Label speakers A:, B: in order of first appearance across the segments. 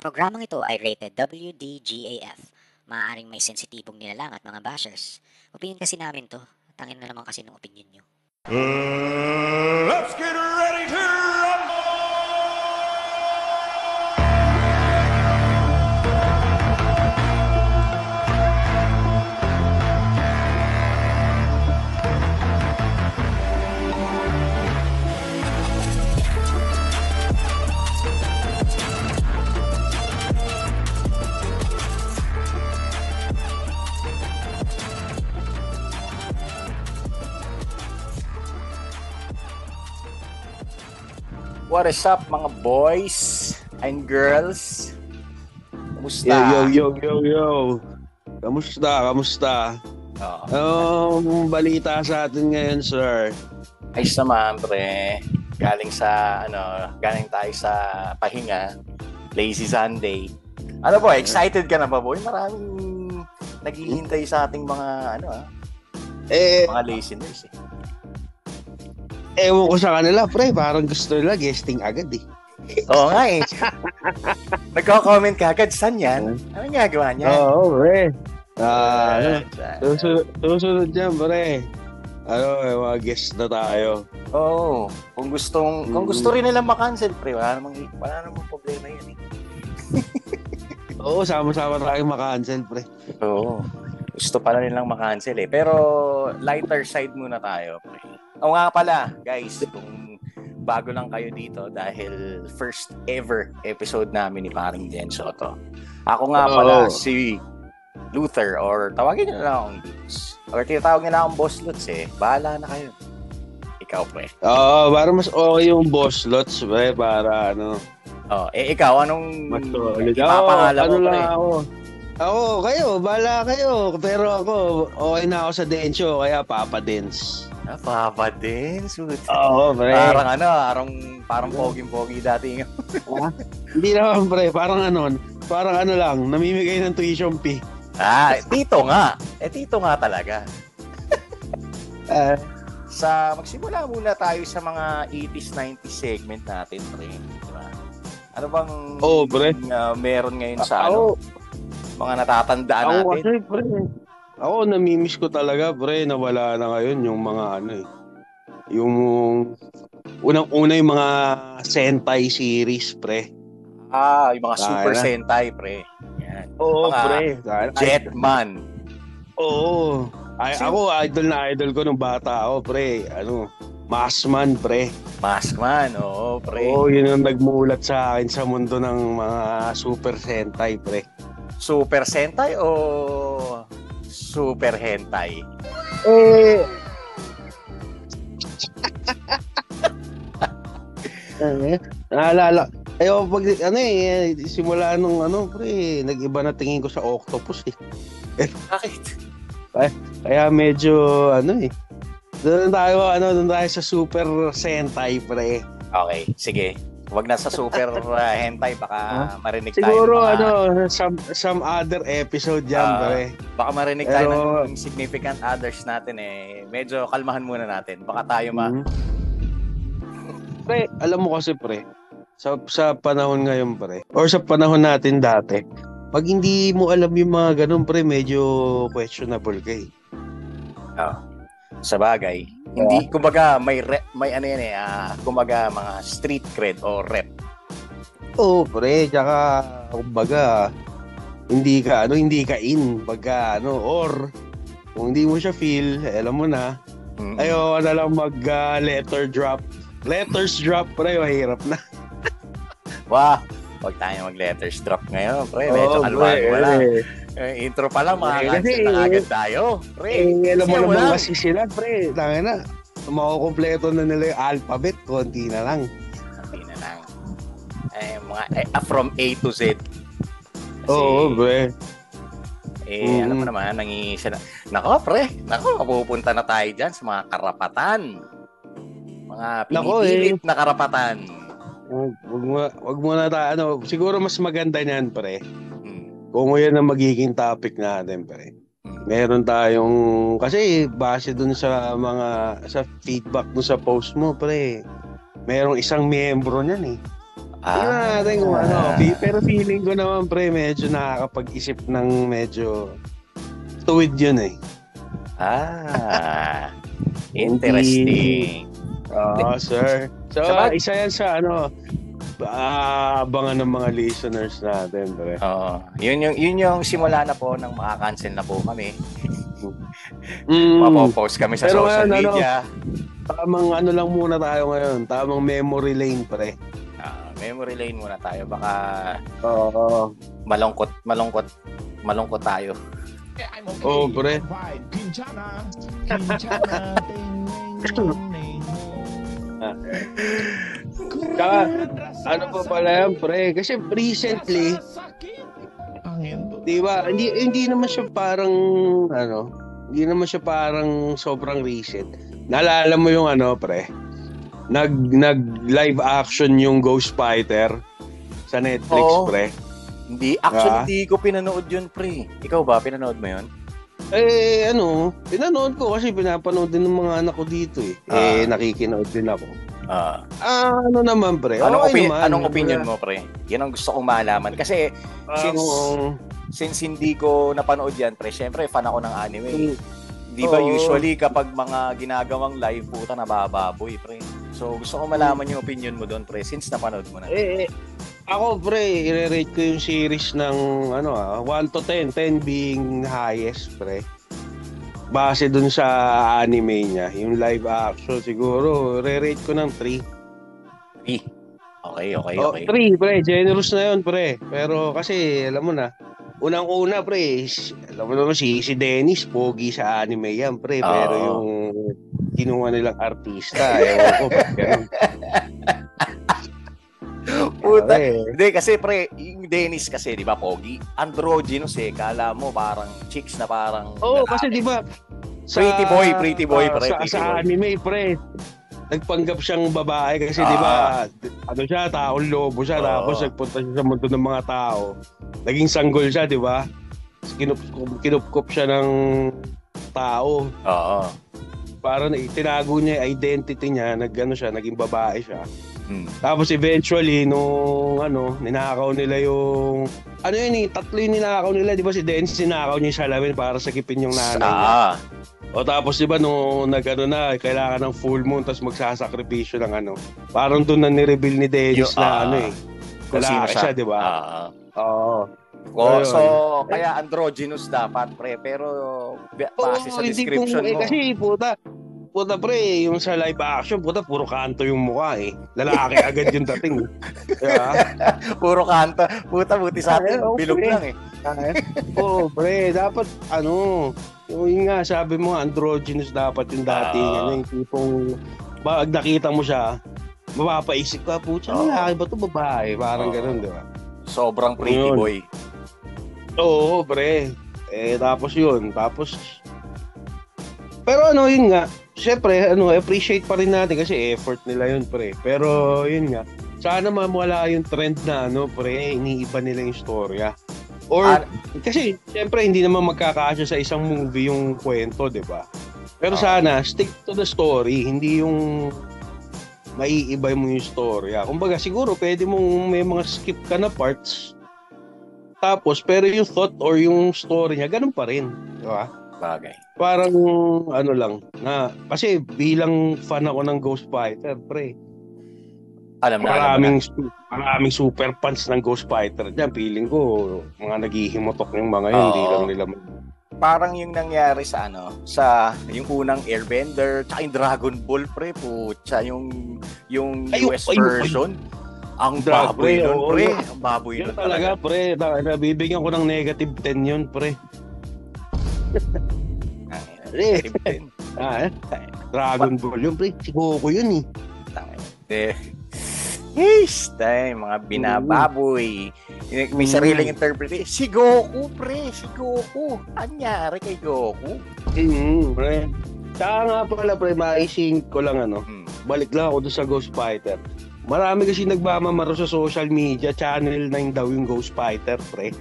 A: Programang ito ay rated WDGAF. Maaaring may sensitibong nilalang at mga bashers. Opinion kasi namin to. Tangin na naman kasi ng opinion nyo.
B: Let's get ready to rumble!
C: What is up mga boys and girls? Kumusta?
D: Yo. Kamusta? Balita sa atin ngayon, sir?
C: Ayos naman, pre. Galing tayo sa pahinga. Lazy Sunday. Ano boy, excited ka na ba, boy? Maraming naghihintay sa ating mga mga listeners eh.
D: Ewan ko sa kanila, pre. Parang gusto nila guesting agad eh.
C: Oo nga eh. Nagko-comment ka agad, saan yan? Anong gagawa niya?
D: Oo, pre. Susunod yan, pre. Mga guest na tayo.
C: Oo. Kung gusto rin nilang makancel, pre, wala namang problema yun eh.
D: Oo, sama-sama tayong makancel, pre.
C: Oo. Gusto pala nilang makancel eh. Pero lighter side muna tayo, pre. O nga pala, guys, kung bago lang kayo dito dahil first ever episode namin ni Paring Jen Soto. Ako nga pala si Luther, or tawagin nyo na lang akong Lutz. Or tinatawag nila akong Boss Lutz eh. Bahala na kayo. Ikaw, pre.
D: Oo, para mas okay yung Boss Lutz, pre, para
C: ikaw, anong
D: ipapangalan mo, pre? Kayo, bahala kayo. Pero ako, okay na ako sa Densyo, kaya Papa Dens.
C: Papa Dens?
D: Oo, pre.
C: Parang poging-pogi dati.
D: Hindi naman, pre. Parang lang, namimigay ng tuition fee.
C: Tito nga. Tito nga talaga. Magsimula muna tayo sa mga 80s, 90s segment natin, pre. Diba? Ano bang meron ngayon sa mga natatandaan natin?
D: Kasi, pre, ako namimiss ko talaga, pre, nawala na ngayon yung mga yung unang-una yung mga Sentai series, pre.
C: Yung mga Super Sentai, pre. Yan.
D: Oo,
C: mga
D: pre.
C: Jetman.
D: Oo. Ako, idol ko nung bata ako, pre. Maskman, pre.
C: Maskman, oo, pre.
D: Oo, yun ang nagmulat sa akin sa mundo ng mga Super Sentai, pre.
C: Super Sentai o Super Hentai?
D: Naalala. Simula nung pre, nag-iba na tingin ko sa octopus eh.
C: Bakit?
D: Kaya medyo doon tayo sa Super Sentai, pre.
C: Okay, sige. Huwag na sa Super Hentai, baka marinig tayo.
D: Siguro some other episode yan, pre.
C: Baka marinig tayo ng significant others natin eh. Medyo kalmahan muna natin. Baka tayo
D: Pre, alam mo kasi, pre, sa panahon ngayon, pre, or sa panahon natin dati, pag hindi mo alam yung mga ganun, pre, medyo questionable ka eh.
C: Sa bagay. Hindi, kumbaga, kumbaga, mga street cred o rep.
D: Oo, pre, tsaka, kumbaga, hindi ka in, pagka, or, kung hindi mo siya feel, alam mo na, ayaw na lang letters drop, pre, mahirap na.
C: Wow, huwag tayo mag-letters drop ngayon, pre, medyo kalmahan mo lang. Intro pa lang, makakancel na agad tayo. Pre,
D: alam mo naman kasi sila, pre. Tanga na. Makukumpleto na nila yung alphabet. Konti na lang.
C: From A to Z.
D: Oo, pre.
C: Ano mo naman, nangiisa na. Nako, pre. Mapupunta na tayo dyan sa mga karapatan. Mga pinipilit na karapatan.
D: Wag mo na tayo. Siguro mas maganda niyan, pre. Kung yan ang magiging topic natin, pre. Meron tayong, kasi base dun sa feedback mo sa post mo, pre. Merong isang miyembro niyan eh. Tingnan natin kung ano. Pero feeling ko naman, pre, medyo nakakapag-isip ng medyo tuwid yun eh.
C: Interesting.
D: Oo, sir. So,
C: Sabag-
D: isa yan sa abangan ng mga listeners natin, pre.
C: Oo. Yun yung simula na po ng makakancel na po kami.
D: Mm.
C: Mapopost kami sa
D: Pero
C: social
D: ngayon,
C: media.
D: Tamang lang muna tayo ngayon. Tamang memory lane, pre.
C: Memory lane muna tayo. Baka
D: Oo.
C: malungkot tayo.
D: Oo, pre.
B: Quintana.
D: Tsaka, ano pa pala yan, pre? Kasi recently, di ba, hindi naman siya parang, hindi naman siya parang sobrang recent. Naalala mo yung pre? Nag live action yung Ghost Fighter sa Netflix,
C: Oo.
D: pre.
C: Hindi ko pinanood yun, pre. Ikaw ba, pinanood mo yun?
D: Pinanood ko kasi pinapanood din ng mga anak ko dito eh. Nakikinood din ako. Naman, pre?
C: Anong opinion mo, pre? Yan ang gusto kong malaman. Kasi, since hindi ko napanood yan, pre, syempre, fan ako ng anime. Di ba usually kapag mga ginagawang live, puta, nabababoy, pre. So, gusto ko malaman yung opinion mo doon, pre, since napanood mo na.
D: Ako, pre, i-rate ko yung series ng 1 to 10, 10 being highest, pre. Base dun sa anime niya, yung live action, siguro, re-rate ko ng 3.
C: Okay.
D: 3, pre, generous na yun, pre. Pero kasi, alam mo na, unang-una, pre, alam mo naman si Dennis, pogi sa anime yan, pre. Pero yung kinuha nilang artista, ewan ko, ba't ganun?
C: Puta. Hindi, kasi pre, yung Dennis kasi, di ba, pogi? Androgynous kala mo parang chicks na parang...
D: kasi di ba,
C: pretty boy, pre.
D: Sa anime, pre, nagpanggap siyang babae kasi di ba, siya, taong lobo siya, tapos nagpunta siya sa mundo ng mga tao. Naging sanggol siya, di ba? Kinupkop siya ng tao.
C: Oo.
D: Parang tinago niya yung identity niya, naging babae siya. Tapos eventually nung ninakaw nila yung tatlo yung ninakaw nila, di ba? Si Dennis ninakaw niya yung salamin para sakipin yung nanay niya. O tapos di ba nung kailangan ng full moon tapos magsasakripisyo ng parang doon na ni-reveal ni Dennis lalaki siya, di ba? Oo.
C: So, kaya androgynous dapat, pre, pero base sa description mo.
D: Kasi puta pre, yung sa live action, puro kanto yung mukha eh. Lalaki agad yung dating. Diba?
C: Puro kanto. Puta, buti sa atin. Bilog lang eh.
D: Oo, pre. Dapat, yung nga, sabi mo, androgynous dapat yung dating. Yung tipong, pag nakita mo siya, mapapaisip ka, puta, lalaki ba ito babae? Parang ganun, di ba?
C: Sobrang pretty boy.
D: Oo, pre. Tapos yun. Pero yun nga, syempre, appreciate pa rin natin kasi effort nila yun, pre. Pero, yun nga, sana mawala yung trend na, pre, iniiba nila yung storya. Or, kasi, syempre, hindi naman magkakasya sa isang movie yung kwento, di ba? Pero sana, stick to the story, hindi yung maiiba mo yung storya. Kumbaga, siguro, pwede mong may mga skip ka na parts. Tapos, pero yung thought or yung story niya, ganun pa rin. Di ba?
C: Bagay.
D: Parang kasi bilang fan ako ng Ghost Fighter, pre. Maraming super fans ng Ghost Fighter diyan. Feeling ko mga naghihimotok yung mga yun, hindi lang nila.
C: Parang yung nangyari sa yung unang Airbender, tsaka yung Dragon Ball, pre, putya, yung US version. Ang baboy nun, pre. Ang baboy nun
D: talaga, pre. Nabibigyan ko ng negative 10 yun, pre. Dragon Ball yun, pre. Si Goku yun
C: mga binababoy. May sariling interpretation. Si Goku, pre. Si Goku. Anyari kay Goku?
D: Pre. Tsaka nga pala, pre, maising ko lang balik lang ako doon sa Ghost Fighter. Marami kasi nagmamamaro sa social media. Channel 9 daw yung Ghost Fighter, pre.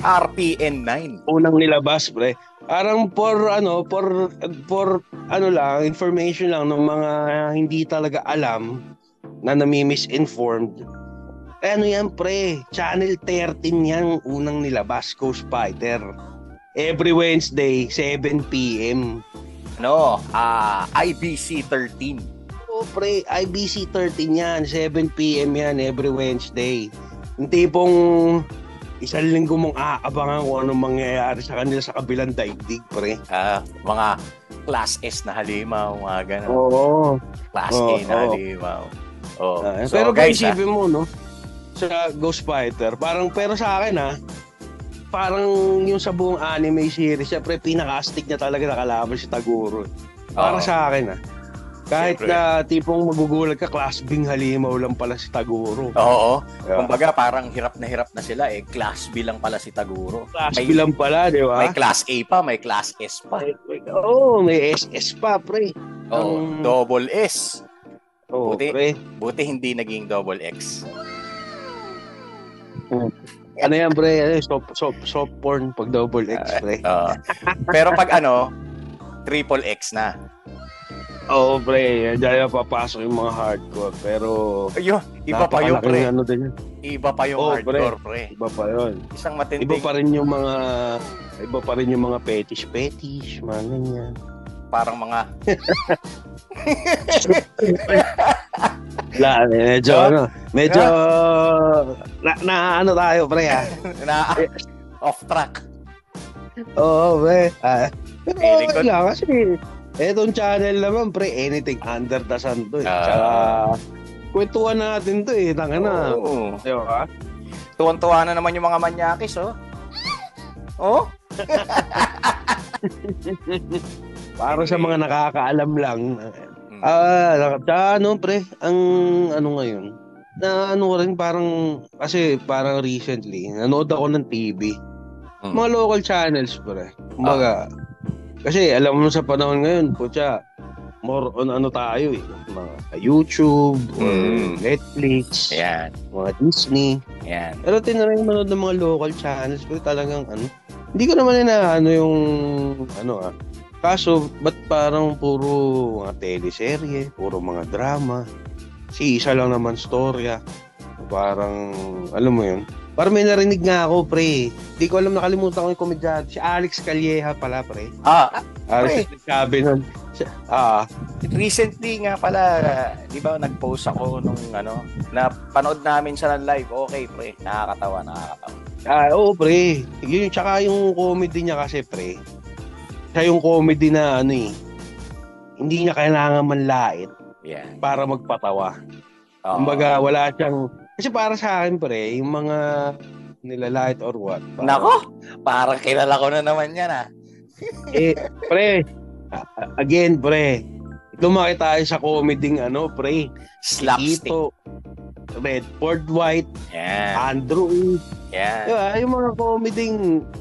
C: RPN 9.
D: Unang nilabas, pre. Parang for information lang ng mga hindi talaga alam na nami-misinformed. ano yan, pre? Channel 13 yan, unang nilabas, Ghost Fighter. Every Wednesday, 7 p.m.
C: IBC 13.
D: Oh, pre, IBC 13 yan, 7 p.m. yan, every Wednesday. Yung tipong isang linggo mong aabangan kung anong mangyayari sa kanila sa kabilang daigdig, pre.
C: Mga Class S na halimaw, mga gano'n.
D: Oo.
C: Class A na halimaw. Oh. So,
D: pero
C: guys,
D: isipin mo, no? Sa Ghost Fighter, pero sa akin, parang yung sa buong anime series, syempre pinaka-astig niya talaga nakalaban si Taguro. Para sa akin, kahit
C: Siyempre.
D: na tipong magugulat ka, class B halimaw lang pala si Taguro.
C: Oo.
D: Yeah.
C: Kumbaga, parang hirap na sila Class B lang pala si Taguro.
D: Class B lang pala, di ba?
C: May Class A pa, may Class S pa.
D: Oo, may SS pa, pre.
C: Double S.
D: Oo,
C: Buti.
D: pre.
C: Buti hindi naging double X.
D: Ano yan, pre? Soft porn pag double X, pre.
C: Pero pag triple X na.
D: Oo, pre. Diyan na papasok yung mga hardcore. Pero
C: Ayun, iba pa yung pre.
D: Ano din yan.
C: Iba pa yung hardcore, pre.
D: Iba pa yun.
C: Isang matinding.
D: Iba pa rin yung mga fetish, mga ganyan.
C: Parang mga
D: Medyo na ano tayo, pre,
C: na off track.
D: Oo, pre. Pero
C: Feeling ko-
D: okay lang kasi etong channel naman, pre, anything under the sun to. Tsaka kwentuhan natin to tanga na.
C: Oo.
D: Di ba?
C: Tuwan-tuwa na naman yung mga manyakis, Oh?
D: Para sa mga nakakaalam lang. Pre, ang ano ngayon, na ano rin parang, kasi parang recently, nanood ako ng TV. Mga local channels, pre. Kumbaga, kasi alam mo sa panahon ngayon, putya, more on ano tayo mga YouTube, or Netflix,
C: Ayan.
D: mga Disney.
C: Ayan.
D: Pero tinry manood ng mga local channels, pero talagang hindi ko naman yung kaso, ba't parang puro mga teleserye, puro mga drama, isa lang naman storya. Parang, alam mo yun, parang may narinig nga ako, pre. Hindi ko alam, nakalimutan ko yung komedyante. Si Alex Calleja pala, pre.
C: Pre.
D: Sabi nun.
C: Recently nga pala, di ba nag-post ako nung na panood namin siya ng live. Okay, pre. Nakakatawa.
D: Oo, pre. Yun, tsaka yung comedy niya kasi, pre. Siya yung comedy na hindi niya kailangan manlait para magpatawa. Kumbaga, wala siyang... Kasi para sa akin, pre, yung mga nilalait or what.
C: Nako! Parang kilala ko na naman yan,
D: Pre, again, pre, lumaki tayo sa comedy pre.
C: Slapstick.
D: Ito, Redford White, Andrew. Diba, yung mga comedy,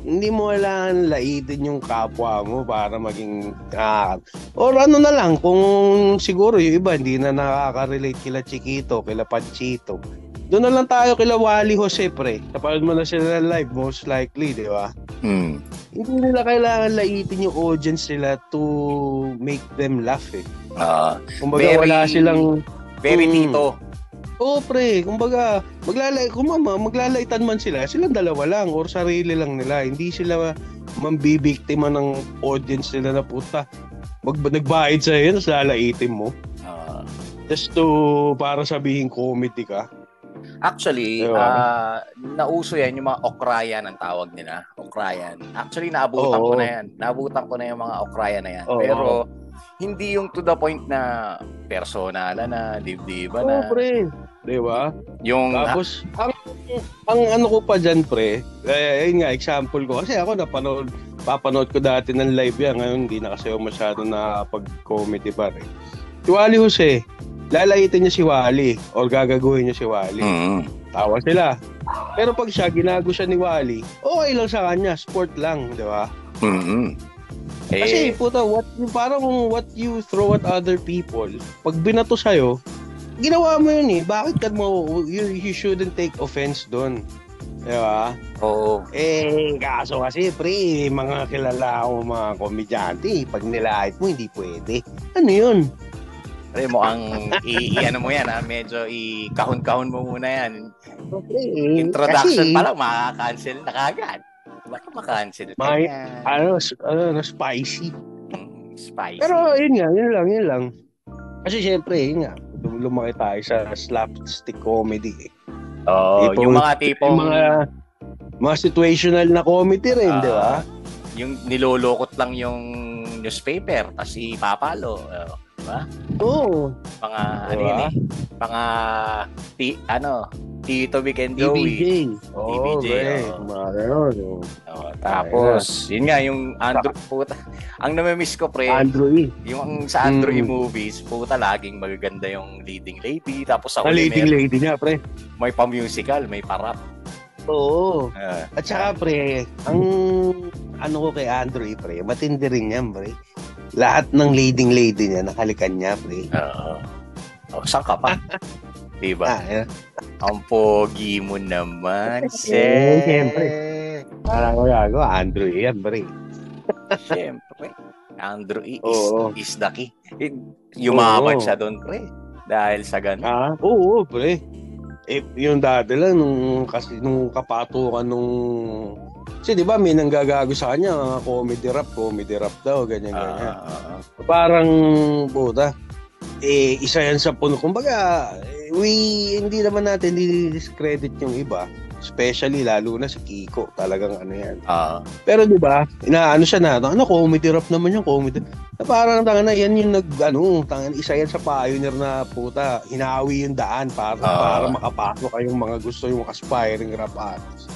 D: hindi mo kailangan laitin yung kapwa mo para maging or ano na lang, kung siguro yung iba hindi na nakaka-relate kila Chiquito, kila Panchito. Doon na lang tayo kila Wally Jose, pre. Kapag mo na sila live, most likely, di ba? Hindi nila kailangan laitin yung audience nila to make them laugh, Kumbaga, wala silang...
C: Very tito.
D: Oo, pre. Kumbaga, maglalaitan man sila, silang dalawa lang or sarili lang nila. Hindi sila mambibiktima ng audience nila na puta. Nagbayad sa'yo, tapos lalaitin mo. Just para sabihin comedy ka.
C: Actually, nauso yan yung mga okrayan ang tawag nila. Okrayan. Actually, naabutan ko na yan. Naabutan ko na yung mga okrayan na yan. Pero, hindi yung to the point na personala na, dibdiba na.
D: Pre. Diba?
C: Yung...
D: Tapos, ang ano ko pa dyan, pre, yun nga, example ko. Kasi ako papanood ko dati ng live yan. Ngayon, hindi na kasi ako masyado pag-comedy pa rin. Si Wally Jose, lalaitin niya si Wally or gagaguhin niya si Wally. Tawa sila. Pero pag ginago siya ni Wally, okay lang sa kanya, sport lang, di ba? Kasi puta, parang what you throw at other people, pag binato sa'yo, ginawa mo yun Bakit you shouldn't take offense doon. Di ba?
C: Oo.
D: Kaso kasi, pre, mga kilala ako mga komedyante, pag nilait mo, hindi pwede. Ano yun?
C: Pre, mukhang ano mo yan, ha? Medyo i-kahon-kahon mo muna yan. Introduction pa lang, makaka-cancel na kagad. Baka makancel ka
D: May,
C: yan.
D: spicy.
C: Spicy.
D: Pero yun lang. Kasi syempre, yun nga, lumaki tayo sa slapstick comedy.
C: Yung mga tipong...
D: Mga situational na comedy rin, di ba?
C: Yung nilolokot lang yung newspaper, tapos ipapalo. Di ba?
D: Oo.
C: Mga,
D: Diba?
C: ano yun eh. Mga, Tito Vic and Joey.
D: TVJ. Mga gano'n.
C: Tapos, yun nga, yung Andrew, puta. Ang namimiss ko, pre,
D: Andrew E.
C: yung sa Andrew E. movies, puta, laging magaganda yung leading lady. Tapos sa
D: Leading lady niya, pre.
C: may pa-musical, may pa-rap.
D: Oo. At saka, pre, ang ano ko kay Andrew E, pre, matindi rin yan, pre. Lahat ng leading lady niya, nakalikan niya, pre.
C: Saan ka pa? Diba? Ang pogi mo naman,
D: Siyempre. Parang ko, Andrew E. yan, pre.
C: Siyempre. Andrew E. is the key. Yumaman siya doon, pre. Dahil sa ganun.
D: Oo, pre. Yung dati lang, nung kapatukan nung... Kasi di ba may nanggagago sa kanya, mga comedy rap daw, ganyan. Parang, puta, isa yan sa puno. Kumbaga, hindi naman natin discredit yung iba. Especially, lalo na si Kiko. Talagang ano yan. Pero di ba, inaano siya na, comedy rap naman yung comedy. Na parang na yan yung isa yan sa pioneer na puta, hinawi yung daan para makapasok kayong mga gusto yung aspiring rap artist.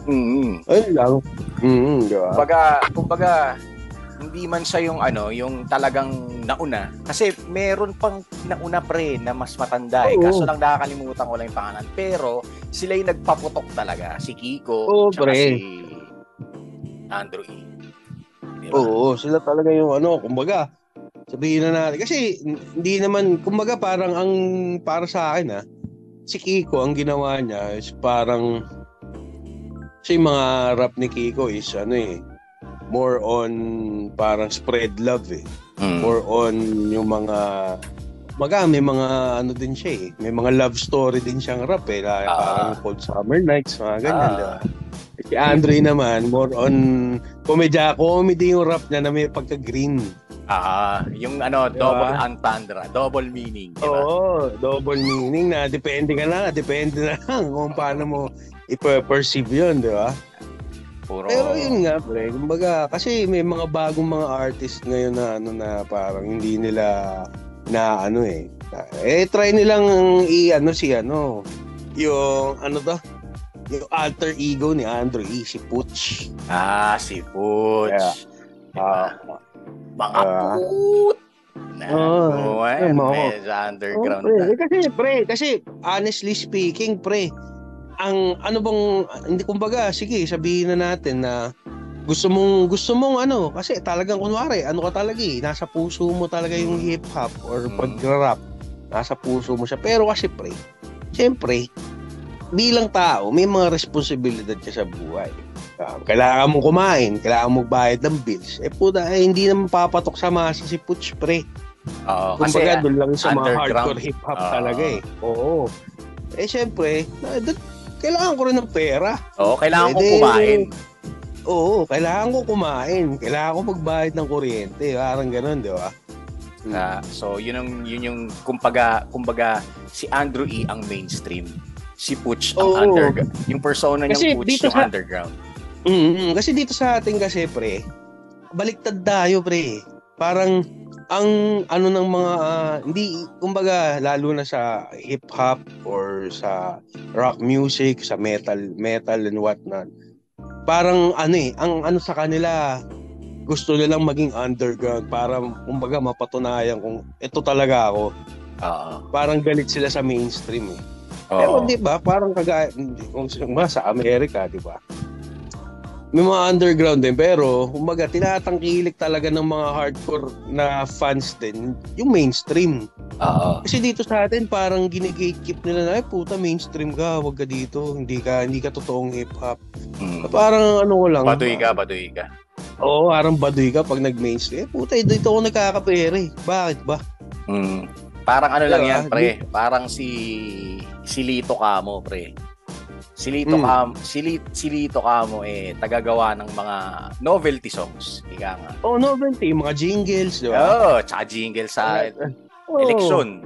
D: Ayun lang. Diba?
C: Kumbaga, hindi man siya yung yung talagang nauna. Kasi meron pang nauna, pre, na mas matanda eh. Kaso lang nakakalimutan ko lang yung pangalan. Pero sila yung nagpaputok talaga. Si Kiko,
D: pre.
C: Si Andrew E. Diba?
D: Oo, sila talaga yung kumbaga, sabihin na natin. Kasi hindi naman, kumbaga parang para sa akin si Kiko, ang ginawa niya is parang, kasi mga rap ni Kiko is more on parang spread love eh. More on yung mga may mga din siya eh. May mga love story din siyang rap eh. Parang Cold Summer Nights, mga ganyan, diba? Si Andre naman, more on comedy yung rap niya na may pagka-green.
C: Yung double entendre, double meaning, diba?
D: Oo, double meaning na depende na lang kung paano mo i-perceive yun, diba? Pero yun nga, pre, kumbaga, kasi may mga bagong mga artist ngayon na parang hindi nila try nilang yung alter ego ni Andrew E, si Putsch.
C: Si Putsch. Mga put! Medyo underground na.
D: Kasi honestly speaking, pre, ang hindi kumbaga, sige, sabihin na natin na gusto mong kasi talagang kunwari, ka talaga nasa puso mo talaga yung hip-hop or pag-rap. Nasa puso mo siya. Pero kasi, pre, siyempre, bilang tao, may mga responsibilidad ka sa buhay. Kailangan mong kumain, kailangan mong bayad ng bills. Hindi naman papatok sa masa si Putsch, pre. Kumbaga, doon lang sa mga hardcore hip-hop talaga eh. Oo. Siyempre, kailangan ko rin ng pera.
C: Kailangan ko kumain.
D: Oo, kailangan ko kumain. Kailangan ko magbayad ng kuryente. Parang ganun, di ba?
C: So, yun yung kumbaga, si Andrew E. ang mainstream. Si Putsch ang underground. Yung persona niyang Putsch yung underground.
D: Kasi dito sa atin kasi, pre, baliktad tayo, pre. Parang, ang ng mga hindi kumbaga lalo na sa hip hop or sa rock music, sa metal and whatnot, parang ang sa kanila, gusto nilang maging underground para kumbaga mapatunayan kung ito talaga ako. Parang galit sila sa mainstream eh. Pero di ba parang kung sa Amerika, di ba, may mga underground din, pero kumbaga tinatangkilik talaga ng mga hardcore na fans din yung mainstream. Kasi dito sa atin parang gine-gatekeep nila na puta, mainstream ka, wag ka dito, hindi ka totoong hip-hop. Parang ko lang.
C: Baduy ka.
D: Oo, parang baduy ka pag nag-mainstream. Puta, dito ako nagkakapere. Bakit ba?
C: Parang ano lang
D: Diba?
C: yan, pre. Parang si Lito Camo, pre. Si Lito Camo tagagawa ng mga novelty songs. Ika nga.
D: Novelty, mga jingles, di ba?
C: Oo, tsaka jingle sa eleksyon.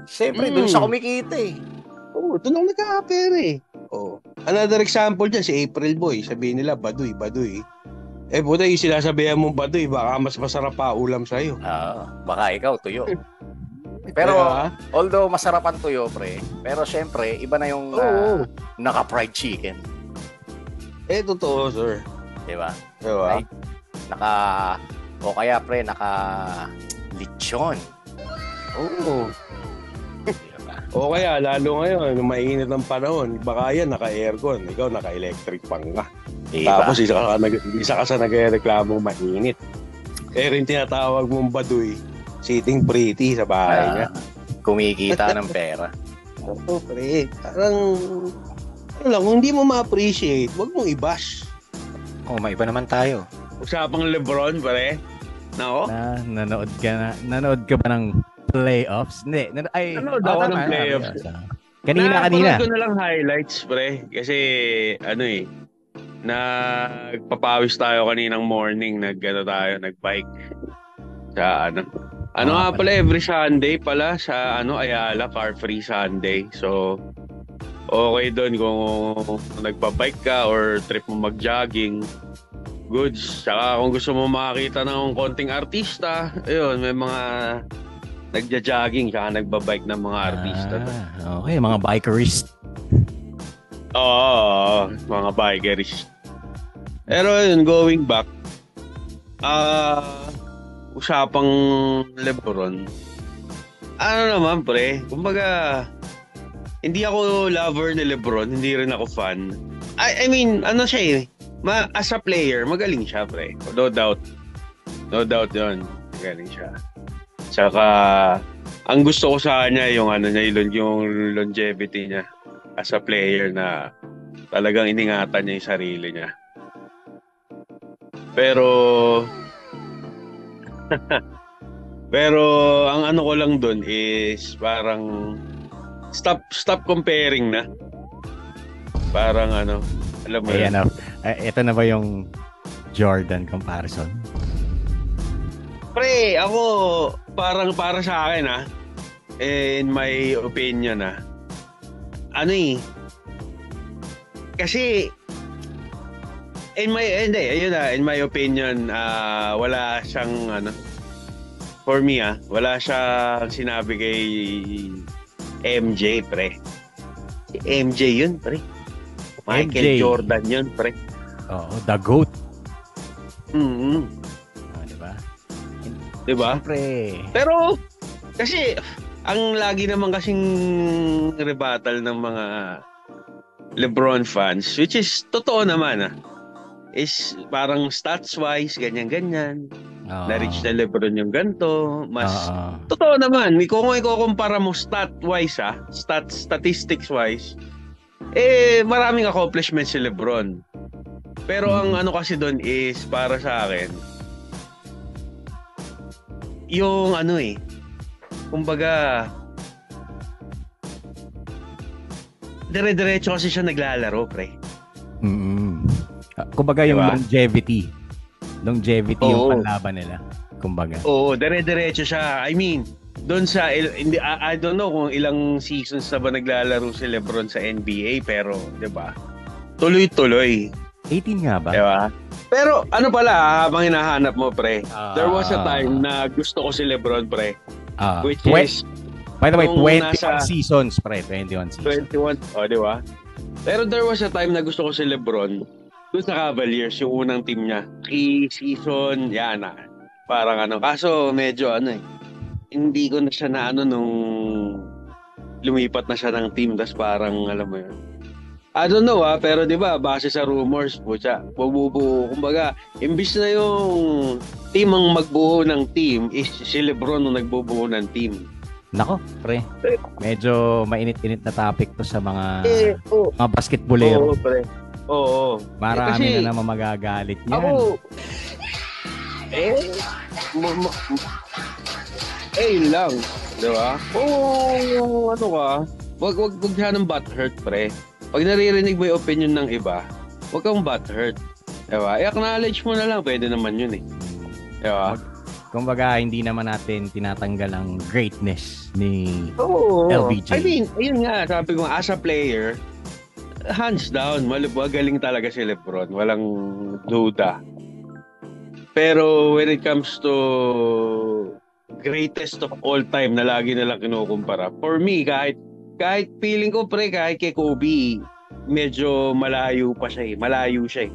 C: Siyempre, dun siya kumikita eh.
D: Doon ako nagkakapera eh. Another example dyan, si April Boy. Sabihin nila, baduy. Puta, yung sinasabihan mong baduy, baka mas masarap pa ulam sa'yo.
C: Baka ikaw, tuyo. Pero, although masarap ang tuyo, pre, pero syempre, iba na yung naka-fried chicken.
D: Totoo, sir.
C: Diba?
D: Diba?
C: Like, naka-lechon.
D: Oo.
C: Diba?
D: O kaya, lalo ngayon, mainit ang panahon, baka yan, naka-aircon, ikaw naka-electric pang nga.
C: Diba?
D: Tapos isa ka sa nagre-reklamong mainit. Rin tinatawag mong baduy, sitting pretty sa bahay niya.
C: Kumikita ng pera.
D: Oo, pre. Parang, kung hindi mo ma-appreciate, wag mong i-bash.
C: May iba naman tayo.
D: Usapang Lebron, pre. Nako?
E: Nanood ka ba ng playoffs? Hindi.
D: Nanood ako ng playoffs.
E: Kanina.
D: Napanood ko na lang highlights, pre. Kasi, nagpapawis tayo kaninang morning. Nagbike. Sa nga pala, every Sunday pala sa Ayala, car free Sunday. So, okay doon kung nagpa-bike ka or trip mo mag-jogging. Goods. Saka kung gusto mo makakita ng konting artista, ayun, may mga nagja-jogging saka nagba-bike ng mga artista.
E: Okay, mga bikerist.
D: Oo, mga bikerist. Pero yun, going back, usapang Lebron. Naman, pre, kumbaga, hindi ako lover ni Lebron, hindi rin ako fan. I mean, siya as a player, magaling siya, pre. No doubt. No doubt yun. Magaling siya. Tsaka, ang gusto ko sa kanya, yung longevity niya as a player na talagang iningatan niya yung sarili niya. Pero ang ko lang doon is parang stop comparing na. Parang alam mo yun.
E: Ito na ba yung Jordan comparison?
D: Pre, ako parang para sa akin in my opinion kasi in my opinion, wala siyang for me wala siyang sinabi kay MJ, pre. Si MJ yun, pre. Michael Jordan yun, pre.
E: Oo, the GOAT.
D: Diba?
E: Siyempre.
D: Pero, kasi, ang lagi naman kasing rebuttal ng mga LeBron fans, which is totoo naman is parang stats-wise, ganyan-ganyan. Na-reach na LeBron yung ganito. Mas, totoo naman. Kung ikukumpara mo stat-wise, statistics-wise, maraming accomplishments si LeBron. Pero ang kasi doon is, para sa akin, yung kumbaga, dire-diretso kasi siya naglalaro, pre.
E: Kumbaga yung longevity. Longevity yung panlaban nila. Kumbaga.
D: Oo, dire-diretso siya. I mean, doon sa, I don't know kung ilang seasons na ba naglalaro si LeBron sa NBA, pero, di ba? Tuloy-tuloy.
E: 18 nga ba?
D: Di ba? Pero, pala, habang hinahanap mo, pre, there was a time na gusto ko si LeBron, pre. Which is,
E: by the way, 21 seasons, pre. 21 seasons.
D: 21, di ba? Pero there was a time na gusto ko si LeBron doon sa Cavaliers, yung unang team niya. Key season, yan parang kaso medyo hindi ko na siya nung lumipat na siya ng team, tas parang alam mo yun. I don't know pero di ba, base sa rumors, bubuo, kumbaga, imbis na yung team ang magbuo ng team, is si LeBron ang nagbubuo ng team.
E: Nako, pre. Medyo mainit-init na topic to sa mga basketballero.
D: Oo, pre. Oo.
E: Marami na naman magagalit niyan.
D: Ako, yun lang. Di ba? Oo, ano ka? Wag sanang butthurt, pre. Pag naririnig mo yung opinion ng iba, wag kang butthurt. Di ba? I-acknowledge mo na lang. Pwede naman yun eh. Di ba?
E: Kumbaga, hindi naman natin tinatanggal ang greatness ni
D: Oo.
E: LBJ.
D: I mean, ayun nga, sabi ko, as a player, hands down, magaling talaga si LeBron. Walang duda. Pero when it comes to greatest of all time na lagi nalang kinukumpara, for me, kahit feeling ko, pre, kahit kay Kobe, medyo malayo pa siya eh. Malayo siya eh.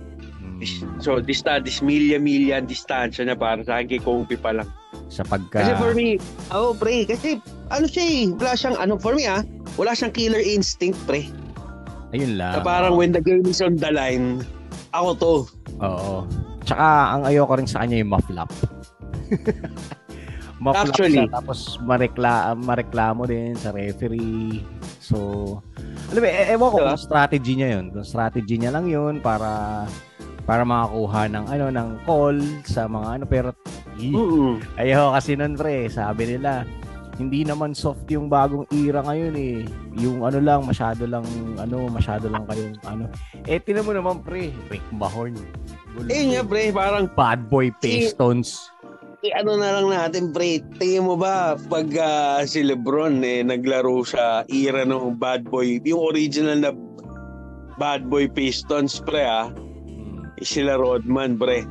D: So, this milya distansya na para sa akin kay Kobe pa lang.
E: Sa pagka...
D: Kasi for me, pre, kasi ano siya eh, wala siyang, for me wala siyang killer instinct, pre.
E: Ayun lang.
D: Na parang when the game is on the line, ako to.
E: Oo. Tsaka, ang ayoko rin sa kanya yung ma-flop. Ma-flop
D: Actually.
E: siya, tapos mareklamo din sa referee. So, alam mo, ewan ko
D: Diba?
E: kung strategy niya yun. Kung strategy niya lang yun para makakuha ng ng call sa mga pero ayaw kasi nun, pre. Sabi nila, hindi naman soft yung bagong era ngayon eh. Yung lang, masyado lang kayong tinan mo naman, pre. Rick Mahorn.
D: Nga, pre, parang
E: Bad Boy Pistons.
D: na lang natin, pre. Tingin mo ba pag si LeBron naglaro sa era ng Bad Boy, yung original na Bad Boy Pistons, pre, sila Rodman, pre.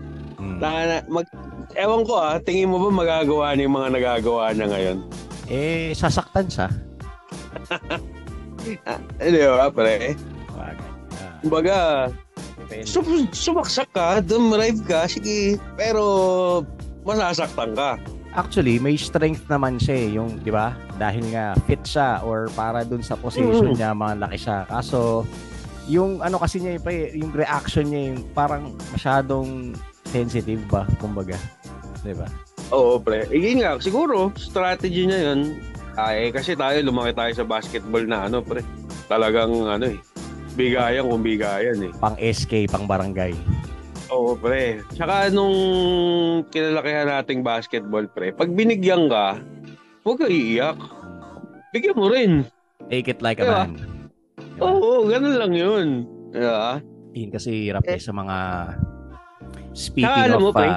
D: Ewan ko, tingin mo ba magagawa niya yung mga nagagawa niya ngayon?
E: Sasaktan siya.
D: Di ba, pre? Kumbaga, sumaksak ka, dumrive ka, sige, pero masasaktan ka.
E: Actually, may strength naman siya yung, di ba? Dahil nga fit siya or para dun sa position niya, malaki siya. Kaso, yung kasi niya, yung reaction niya, yung parang masyadong sensitive ba, kumbaga. Di ba?
D: Oo, pre. Yun nga, siguro, strategy niya yun. Kasi lumaki tayo sa basketball na pre. Talagang bigayan kung bigayan eh.
E: Pang SK, pang barangay.
D: Oo, pre. Tsaka nung kinalakihan nating basketball, pre, pag binigyan ka, huwag ka iiyak. Bigyan mo rin.
E: Take it like a
D: Diba?
E: man. Diba?
D: Oo, ganun lang yun. Diba?
E: Yun kasi hirap sa mga speaking
D: Tsaka, alam
E: of...
D: mo, pre,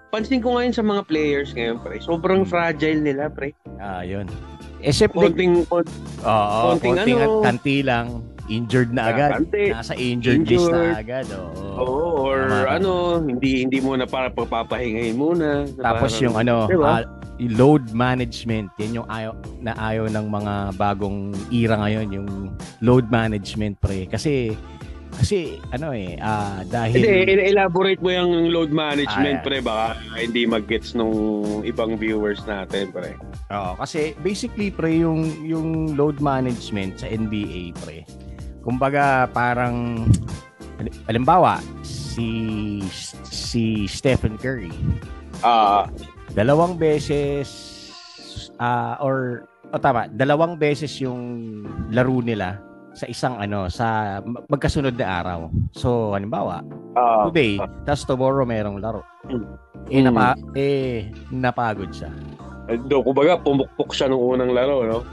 D: pansin ko ngayon sa mga players ngayon, pre, sobrang fragile nila, pre.
E: Yun. Siyempre,
D: Konting
E: kanti lang, injured na agad. Nasa injured list na agad.
D: Oo, or hindi mo na para papahingahin muna.
E: Tapos yung
D: diba?
E: yung load management, yan yung ayaw ng mga bagong era ngayon, yung load management, pre. Kasi dahil...
D: Hindi, elaborate mo yung load management, pre. Baka hindi mag-gets nung ibang viewers natin, pre.
E: Oo, kasi basically, pre, yung load management sa NBA, pre. Kumbaga, parang, halimbawa, si Stephen Curry. Dalawang beses, dalawang beses yung laro nila sa isang sa magkasunod na araw. So, halimbawa, today, tas tomorrow merong laro. Napagod siya.
D: Kumbaga, pumukpok siya nung unang laro, no?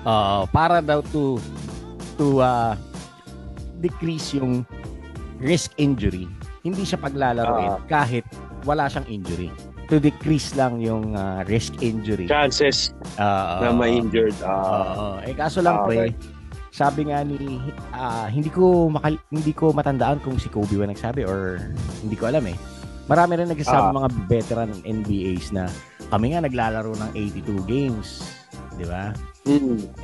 E: Para daw to decrease yung risk injury. Hindi siya paglalaroin kahit wala siyang injury. To decrease lang yung risk injury.
D: Chances na ma-injured.
E: Kaso lang, pre, sabi nga hindi ko matandaan kung si Kobe ba nagsabi or hindi ko alam eh. Marami rin nagsasabi mga veteran NBAs na kami nga naglalaro ng 82 games. Di ba?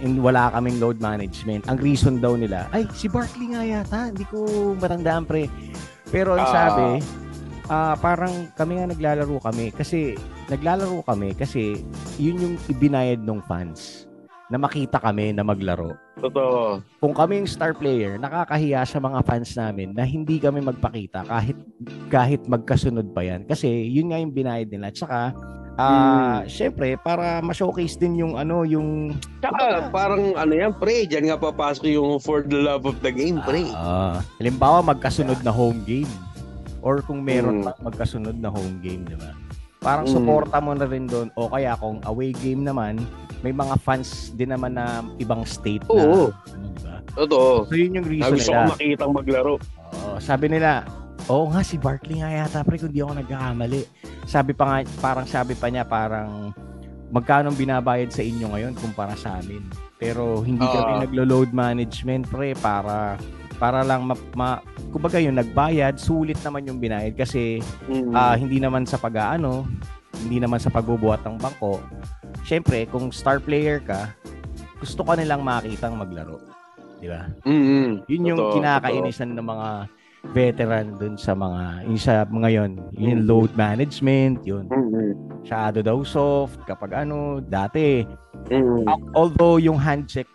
E: And wala kaming load management. Ang reason daw nila, si Barkley nga yata. Hindi ko matandaan, pre. Pero ang sabi, parang kami nga naglalaro kami kasi yun yung ibinayad ng fans na makita kami na maglaro.
D: Totoo.
E: Kung kami yung star player, nakakahiya sa mga fans namin na hindi kami magpakita kahit magkasunod pa yan. Kasi yun nga yung binayad nila. Tsaka, syempre, para ma-showcase din yung
D: Tsaka, parang yan, pre. Diyan nga papasok yung for the love of the game, pre.
E: Halimbawa, magkasunod na home game. Or kung meron magkasunod na home game, di ba? Parang suporta mo na rin doon. O kaya kung away game naman, may mga fans din naman na ibang state
D: Oo.
E: na, diba?
D: Totoo.
E: So yun yung reason
D: Gusto ko
E: nila.
D: makitang maglaro.
E: Sabi nila, oo nga, si Barkley nga yata, pre, kung di ako nagkakamali. Sabi pa niya, magkano binabayad sa inyo ngayon kumpara sa amin. Pero hindi kami naglo-load management, pre, para lang kumbaga yung nagbayad, sulit naman yung binayad kasi hindi naman sa hindi naman sa pagbubuhat ng bangko. Syempre, kung star player ka, gusto ka nilang makitang maglaro. Di ba? Yun yung kinakainisan ng mga veteran dun sa mga yun. Yung load management, yun. Shadow daw soft, kapag dati. Although yung handcheck,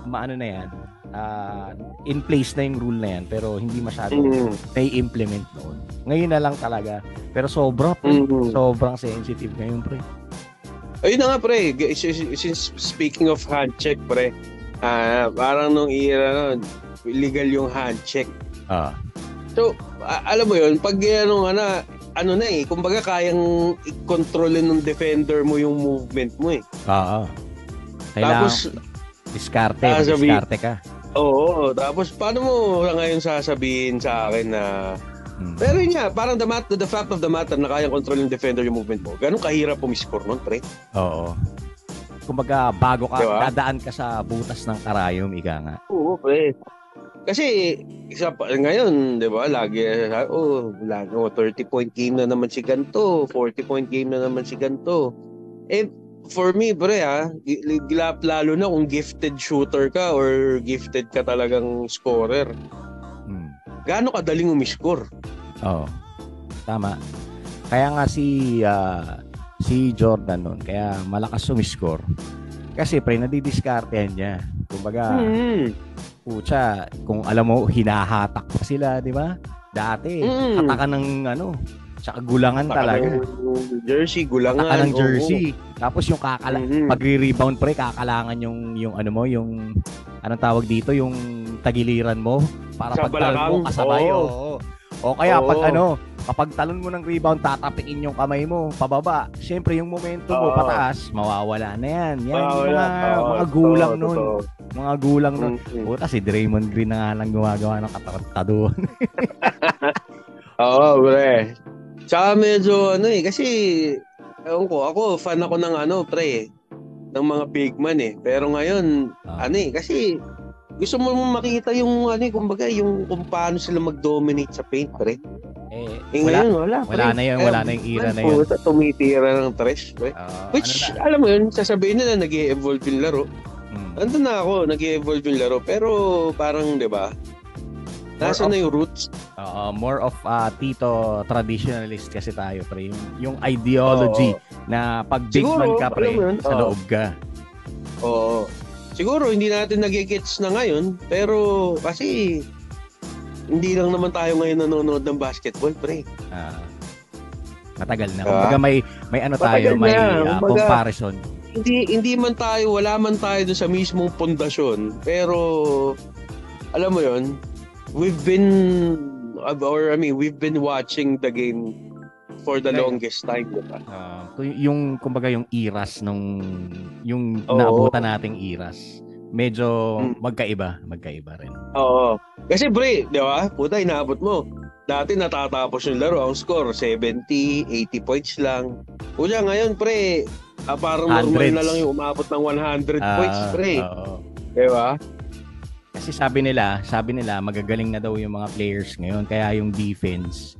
E: maano na yan, in place na yung rule na yan, pero hindi masyado na-implement noon. Ngayon na lang talaga. Pero sobrang sensitive ngayon, pre.
D: Ayun na nga, pre. Since speaking of handcheck, pre, parang nung era nun, illegal yung handcheck. So, alam mo yun, pag kumbaga kayang i-controlin ng defender mo yung movement mo eh.
E: Kailangan
D: Tapos,
E: diskarte ka.
D: Oo, tapos paano mo ngayon sasabihin sa akin na pero yun nga, parang the fact of the matter na kayang control yung defender yung movement mo. Ganun kahirap pumiscore nun, pre.
E: Oo. Kumbaga, bago ka,
D: diba?
E: dadaan ka sa butas ng karayom, ika nga.
D: Oo, pre. Kasi, ngayon, di ba, lagi, 30-point game na naman si ganito, 40-point game na naman si ganito. For me, pre, lalo na kung gifted shooter ka or gifted ka talagang scorer. Gaano kadaling umiscore?
E: Oo. Tama. Kaya nga si Jordan noon, kaya malakas umiscore. Kasi pre, nadidiskartehan niya. Kumbaga, pucha, kung alam mo, hinahatak pa sila, di ba? Dati, hatakan ng tsaka gulangan talaga.
D: Jersey, gulangan.
E: Hatakan ng jersey. Tapos yung pagre-rebound pre, kakalangan yung anong tawag dito, yung tagiliran mo para pagtalon mo kasabay. O kaya kapag talon mo ng rebound, tatapiin yung kamay mo pababa. Siyempre yung momentum mo pataas, mawawala na yan. Yan yung mga gulang nun. Mga gulang nun. Puta, si Draymond Green na nga lang gumagawa ng katartaduhan.
D: Oo, pre. Tsaka medyo kasi ako fan ako ng pre, ng mga big man eh. Pero ngayon, kasi gusto mo makita yung kumbaga yung kung paano sila mag-dominate sa paint, pre. Wala
E: na yung era na yun.
D: Tumitira ng trash, pre. Which, alam mo yun, sasabihin nila nag-i-evolve yung laro. Andun na ako, nag-i-evolve yung laro. Pero parang, di ba, nasa na yung roots.
E: More of Tito traditionalist kasi tayo, pre. Yung ideology na pag big man ka, pre, sa loob ka.
D: Oo. Siguro hindi natin nagigets na ngayon, pero kasi hindi lang naman tayo ngayon nanonood ng basketball, pre.
E: Matagal na. Kumbaga may tayo, may comparison.
D: Hindi man tayo, wala man tayo doon sa mismong pundasyon, pero alam mo 'yon, we've been watching the game for the longest time, diba?
E: Yung kumbaga yung eras yung naabutan nating eras. Medyo magkaiba rin.
D: Oo. Kasi pre, di ba? Puta, inaabot mo. Dati natatapos yung laro, ang score 70, 80 points lang. Puta, ngayon pre, parang normal na lang yung umabot ng 100 points, pre. Di ba?
E: Kasi sabi nila magagaling na daw yung mga players ngayon, kaya yung defense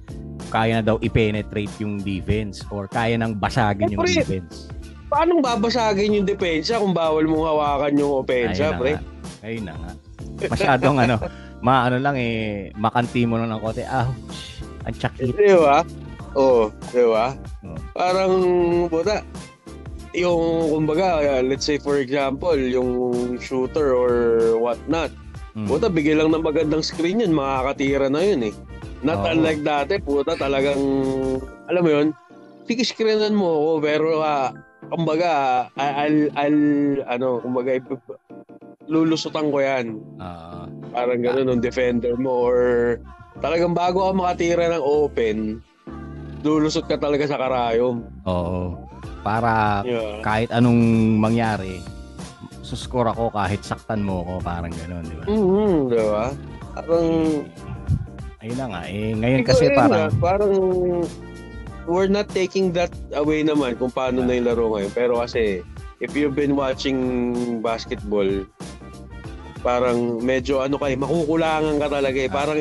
E: kaya na daw i-penetrate yung defense or kaya nang basagin yung defense.
D: Paano babasagin yung depensa kung bawal mong hawakan yung opensa, pre?
E: Ayun na nga. Masyadong makanti mo lang ng kote. Ouch. Ang sakit.
D: Di ba? Di ba? Parang, puta, yung, kumbaga, let's say for example, yung shooter or whatnot, puta, bigay lang ng magandang screen yun, makakatira na yun eh. Not unlike dati, puta, talagang, alam mo yun, sikiscreenan mo ako, pero, kumbaga, kumbaga, lulusutan ko yan. Parang gano'n, ng defender mo, or talagang bago ka makatira ng open, lulusot ka talaga sa karayom.
E: Oo. Para
D: Yeah.
E: kahit anong mangyari, suscore ako kahit saktan mo ako, parang gano'n, di ba?
D: Di ba? Parang,
E: Ayun na nga, ngayon kasi
D: parang we're not taking that away naman kung paano na yung laro ngayon. Pero kasi, if you've been watching basketball, parang medyo makukulangan ka talaga eh. Parang,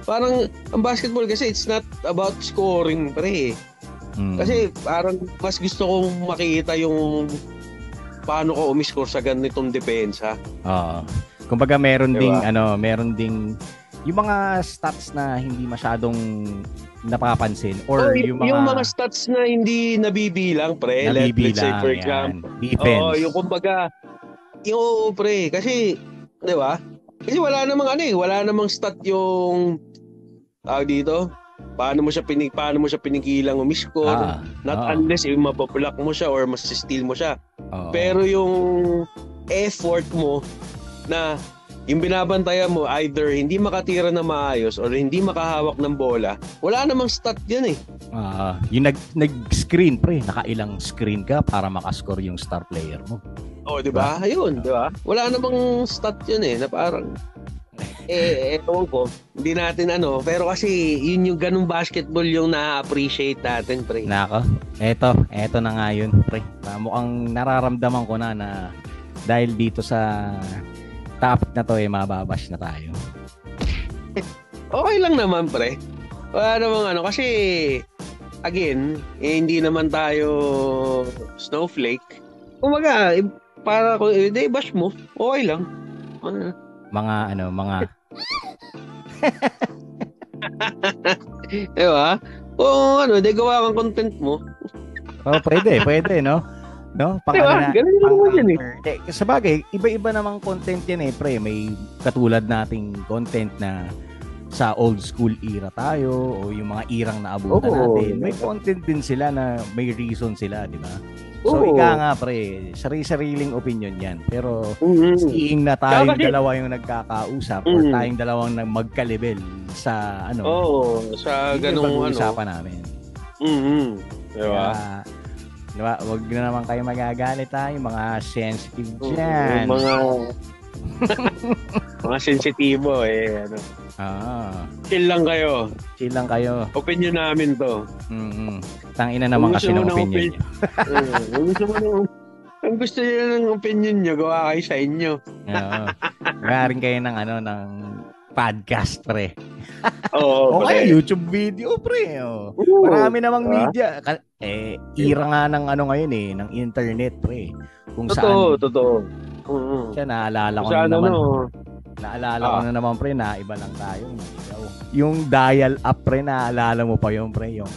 D: parang ang basketball kasi it's not about scoring, pre. Kasi parang mas gusto kong makita yung paano ko umiscore sa ganitong depensa.
E: Oo. Kumbaga meron
D: Diba?
E: ding yung mga stats na hindi masyadong napapansin or yung mga
D: stats na hindi nabibilang, pre. Let's say for example,
E: defense.
D: yung kumbaga, yung pre, kasi 'di ba? Kasi wala namang stat yung dito. Paano mo siya pinigilang umiscore? Unless yung mabablock mo siya or mas-steal mo siya. Pero yung effort mo na yung binabantayan mo, either hindi makatira na maayos or hindi makahawak ng bola, wala namang stat yan eh.
E: Yung nag-screen, pre, nakailang screen ka para makascore yung star player mo.
D: Di ba? Ayun, di ba? Wala namang stat yan eh, na parang, ewan ko, hindi natin pero kasi yun yung ganung basketball yung na-appreciate natin, pre.
E: Nako, eto na nga yun, pre. Mukhang nararamdaman ko na dahil dito sa topic na to mababash na tayo.
D: Okay lang naman, pre. Wala namang kasi again, hindi naman tayo snowflake. Kumaga, para kung bash mo, okay lang.
E: Mga
D: diba? Kung gawa kang content mo.
E: Pwede, no? No?
D: Diba? Ganun naman yan
E: Sa bagay, iba-iba namang content yan pre. May katulad nating content na sa old school era tayo o yung mga irang naabutan natin. May content din sila na may reason sila, di ba? So, ika nga pre, sari-sariling opinion yan. Pero, seeing na tayong dalawa yung nagkakausap or tayong dalawang magka-level sa
D: sa ganung
E: usapan namin.
D: Diba?
E: Diba? Wag na naman kayo magagalit yung mga sensitive dyan.
D: Mga sensitibo Chill lang kayo. Opinion namin to.
E: Tangina naman kasi ng opinion niyo.
D: Ang gusto niyo ng opinion niyo, gawa kayo sa inyo.
E: Galing kayo ng ng podcast, pre.
D: Oo,
E: okay, YouTube video, pre. Marami namang media. Ira nga ng ngayon ng internet, pre. Kung saan.
D: Totoo.
E: Siya, naalala ko na naman, pre, na iba lang tayo. Yung dial up, pre, naalala mo pa yung, pre, yung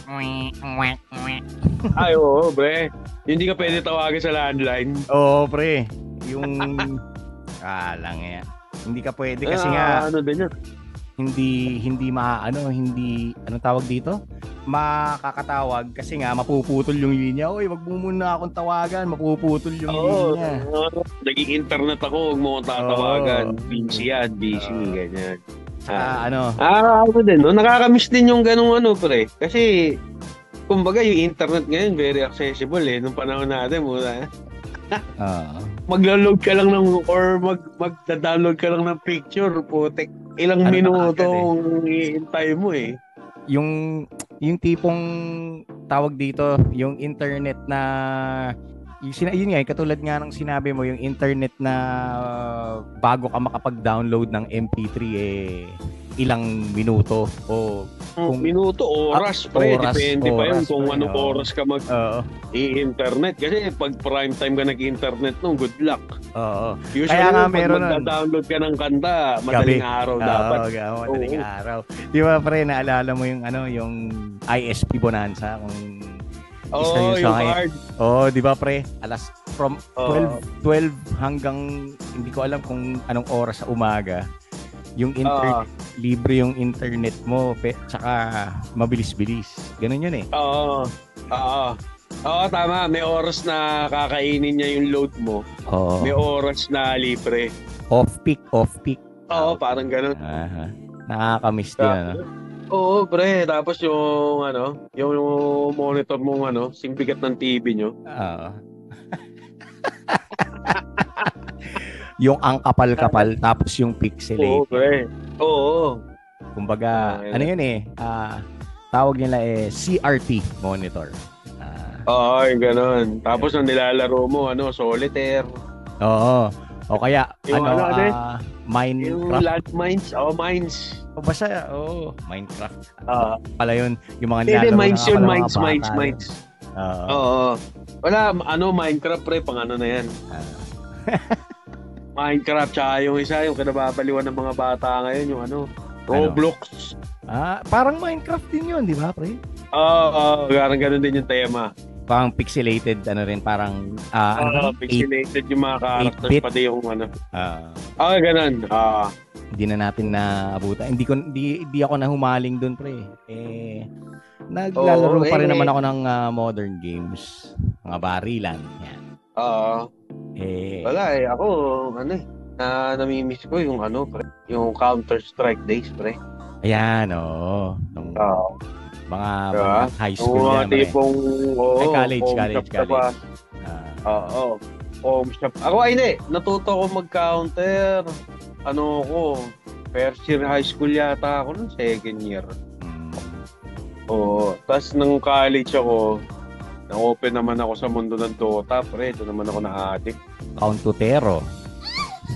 D: ay, oo, pre. Hindi ka pwede tawagan sa landline.
E: Oo, pre. Yung lang yan. Hindi ka pwede kasi nga
D: din yun?
E: hindi anong tawag dito? Makakatawag kasi nga mapuputol yung linya. Oy, wag mo muna akong tawagan, mapuputol yung linya.
D: Naging internet ako, wag mo akong tatawagan. Busy, ganyan. Nakakamiss din yung ganung pre. Kasi kumbaga yung internet ngayon very accessible nung panahon natin muna. Maglo-load ka lang or mag-download ka lang ng picture, putek. Ilang minuto hihintay mo
E: Yung tipong tawag dito, yung internet na yun nga, katulad nga ng sinabi mo, yung internet na bago ka makapag-download ng MP3 ilang minuto o
D: kung minuto, oras, pre. Depende pa yun kung anong oras ka i-internet. Kasi pag prime time ka nag-internet good luck. Usually,
E: kaya nga
D: meron mag-download ka ng kanta, madaling araw dapat.
E: Madaling araw. Di ba, pre, naalala mo yung yung ISP Bonanza? Kung
D: yung card.
E: Di ba, pre? From 12 hanggang hindi ko alam kung anong oras sa umaga. Yung internet, libre yung internet mo, tsaka mabilis-bilis. Ganun yun
D: Oo, tama. May oras na kakainin niya yung load mo. May oras na libre.
E: Off-peak.
D: Oo, parang ganun.
E: Nakakamiss din,
D: Oo, pre. Tapos yung monitor mong singbigat ng TV nyo.
E: Oo. Yung ang kapal-kapal tapos yung
D: Oo,
E: pixelated.
D: pre. Oo.
E: Kumbaga,
D: Ayun.
E: ano yun tawag nila CRT monitor.
D: Oo, ganon. Tapos ang nilalaro mo, solitaire.
E: Oo. O kaya,
D: Yung
E: Minecraft.
D: Yung landmines. Mines.
E: O basta, Minecraft.
D: Ah.
E: Pala yun, yung mga
D: Hindi,
E: nilalaro
D: mines
E: na
D: yun,
E: pala mga
D: mines.
E: bata yun. Oo.
D: Oo. Wala, Minecraft pre, pang na yan. Minecraft, tsaka yung isa, yung kinababaliwan ng mga bata ngayon, yung Roblox.
E: Parang Minecraft din yun, di ba, pre?
D: Oo, parang ganun din yung tema.
E: Parang pixelated, parang,
D: Pixelated yung mga characters,
E: 8-bit.
D: pati yung ganun.
E: Hindi na natin naabutan. Hindi ako nahumaling doon, pre. Naglalaro pa rin naman ako ng modern games. Mga barilan. Yan.
D: Wala ako, namimiss ko yung pre, yung Counter-Strike days, pre.
E: Ayan, mga
D: Diba?
E: high school
D: Yung mga
E: yan, pre.
D: tipong,
E: college.
D: Home shop. Ako hindi. Natuto ko mag-counter. First year high school yata ako nung second year. Tapos nung college ako, na-open naman ako sa mundo ng Dota, pre. Ito naman ako na-addict.
E: Count to Tero.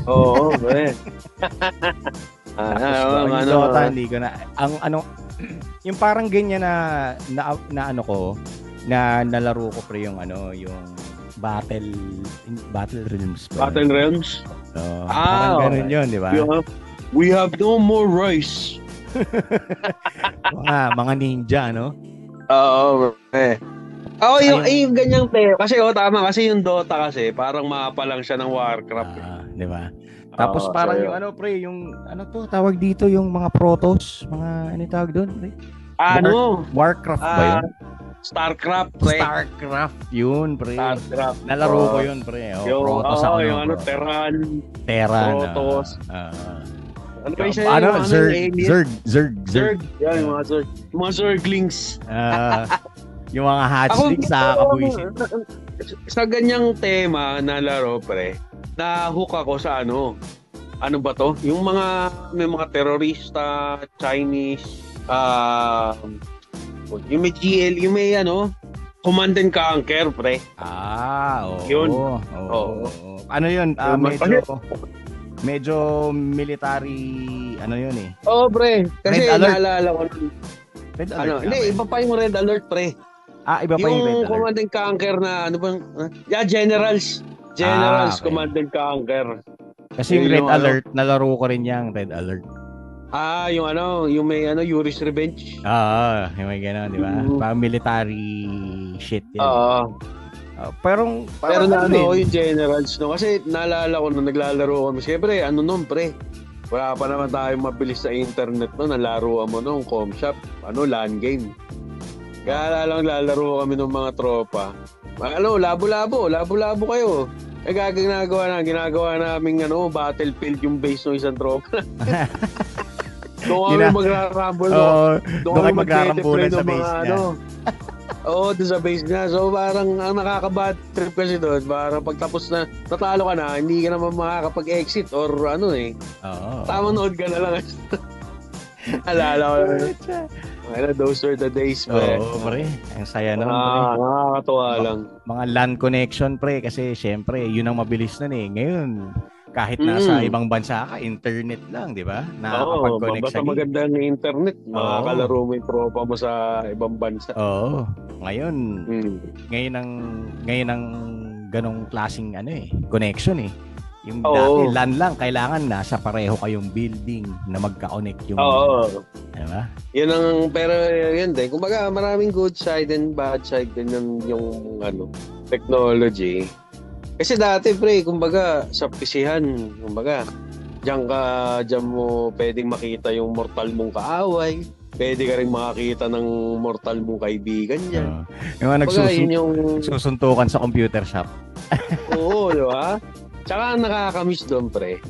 D: Oo, pre.
E: Yung Dota, hindi ko na. Yung parang ganyan na nalaro ko pre yung Battle Realms.
D: Battle Realms?
E: Parang ganun yun, di ba?
D: We have no more rice.
E: mga ninja, no?
D: Oo, pre. Yung ganyang kasi tama kasi yung Dota kasi parang mapa lang siya ng Warcraft.
E: Di ba? Tapos parang yung pre, yung tawag dito yung mga protos, mga tawag doon, pre? Warcraft ba yun?
D: Starcraft, pre.
E: Starcraft yun, pre.
D: Starcraft.
E: Nalaro ko yun, pre. Protos ako.
D: Yung Terran.
E: Protos.
D: Ano ba isa
E: Zerg.
D: Yan, yung mga Zerg. Yung mga Zerglings.
E: Yung mga hatchlings sa kabuisit.
D: Sa ganyang tema na laro, pre, na-hook ako sa ano ba to? Yung may mga terorista, Chinese, yung may GL, yung may Command and Conquer, pre.
E: Oo.
D: Yun.
E: Oo. Ano yun? Medyo military, yun eh.
D: Pre. Kasi
E: Red Alert.
D: naalala ko
E: Red Alert.
D: hindi, iba pa yung Red Alert, pre.
E: Iba pa yung Red
D: Yung
E: Alert.
D: Command and Conquer na, Generals. Generals,
E: okay.
D: Command and Conquer.
E: Kasi yung Red Alert, nalaro ko rin yung Red Alert.
D: Yung may Yuri's Revenge.
E: Yung may gano'n, di ba? Parang military shit yan. Pero
D: yung Generals, no? Kasi naalala ko nung naglalaro kami. Siyempre, pre? Wala pa naman tayong mabilis sa internet, no? Nalaruan mo nung com shop, LAN game. Kaya lalaro kami ng mga tropa. Labo-labo kayo. Ginagawa namin battlefield yung base ng isang tropa. Doon kami magrarumble.
E: Doon kami magrarumble sa base niya.
D: Doon sa base niya. So parang ang nakaka-bad trip kasi doon, parang pagtapos na natalo ka na, hindi ka naman makakapag-exit or Tama nood ka na lang. Alala ko na. Those were the days, pre.
E: Pre. Ang saya nun, pre.
D: Nakakatuwa lang.
E: Mga LAN connection, pre. Kasi, syempre, yun ang mabilis nun eh. Ngayon, kahit nasa ibang bansa ka, internet lang, di ba? Nakakapag-connect
D: basta maganda ang internet, makakalaro mo yung tropa mo sa ibang bansa.
E: Ngayon, ngayon ang ganong klaseng connection eh. Yung dati, LAN lang, kailangan nasa pareho kayong building na magka-connect yung... Diba?
D: Pero yun din. Kumbaga, maraming good side and bad side din yung technology. Kasi dati, pre, kumbaga, sa pisihan, kumbaga, diyan mo pwedeng makita yung mortal mong kaaway. Pwede ka rin makakita ng mortal mong kaibigan dyan.
E: Yung nagsusuntukan sa computer shop.
D: Oo, di ba? Tsaka ang nakakamiss doon, pre,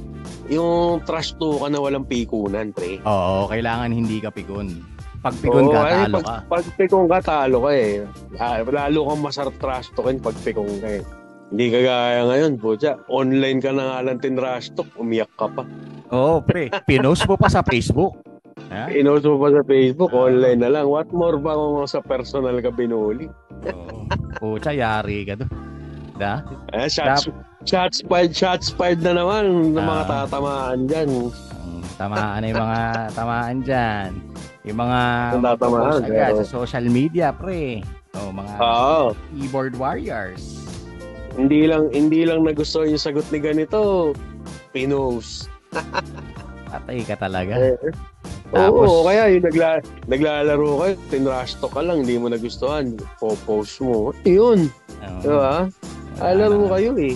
D: yung trash talk na walang pikunan, pre.
E: Oo, kailangan hindi ka pikun. Pagpikon ka,
D: kasi
E: talo ka.
D: Pag pikong ka, talo ka eh. Lalo kang masarap trash talkin pag pikong ka eh. Hindi kagaya ngayon, putya. Online ka na nga lang tinrash talk, umiyak ka pa.
E: Oo, pre. Pinost mo pa sa Facebook. Ha?
D: Inos mo pa sa Facebook,
E: Ah.
D: online na lang. What more pa kung sa personal ka binuli?
E: Oo. Pucha, yari ka doon. Da?
D: Shots fired na naman ng mga
E: Ah.
D: tatamaan dyan.
E: Tamaan na yung mga tamaan dyan. Yung mga
D: Ang tatamaan,
E: post agad
D: pero-
E: sa social media, pre. O, mga
D: Oo.
E: keyboard warriors.
D: Hindi lang nagustuhan yung sagot ni ganito. Pinos.
E: Patay ka talaga.
D: Oo, kaya yung naglalaro ka, tinrash talk ka lang, hindi mo nagustuhan. Po-post mo. Yun.
E: Oo.
D: Diba? Alam mo kayo eh.